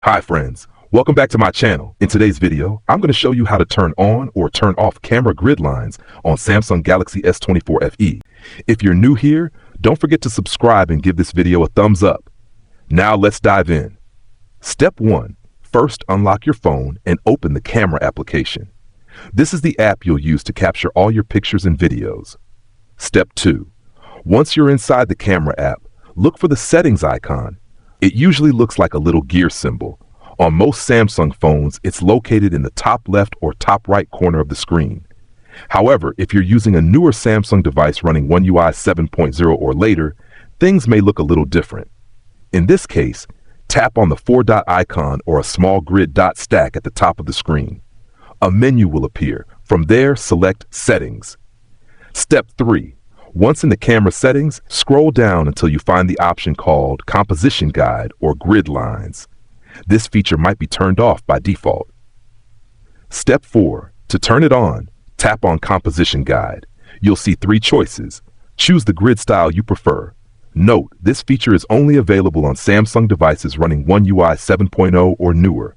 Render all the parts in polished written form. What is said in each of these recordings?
Hi friends, welcome back to my channel. In today's video, I'm going to show you how to turn on or turn off camera grid lines on Samsung Galaxy S24 FE. If you're new here, don't forget to subscribe and give this video a thumbs up. Now let's dive in. Step 1. First, unlock your phone and open the camera application. This is the app you'll use to capture all your pictures and videos. Step 2. Once you're inside the camera app, look for the settings icon. It usually looks like a little gear symbol. On most Samsung phones, it's located in the top left or top right corner of the screen. However, if you're using a newer Samsung device running One UI 7.0 or later, things may look a little different. In this case, tap on the 4-dot icon or a small grid dot stack at the top of the screen. A menu will appear. From there, select Settings. Step 3. Once in the camera settings, scroll down until you find the option called Composition Guide or Grid Lines. This feature might be turned off by default. Step 4. To turn it on, tap on Composition Guide. You'll see 3 choices. Choose the grid style you prefer. Note, this feature is only available on Samsung devices running One UI 7.0 or newer.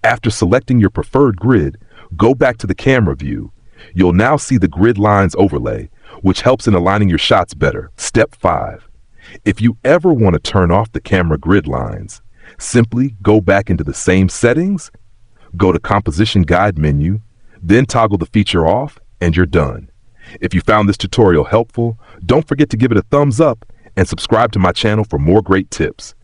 After selecting your preferred grid, go back to the camera view. You'll now see the grid lines overlay, which helps in aligning your shots better. Step 5. If you ever want to turn off the camera grid lines, simply go back into the same settings, go to Composition Guide menu, then toggle the feature off, and you're done. If you found this tutorial helpful, don't forget to give it a thumbs up and subscribe to my channel for more great tips.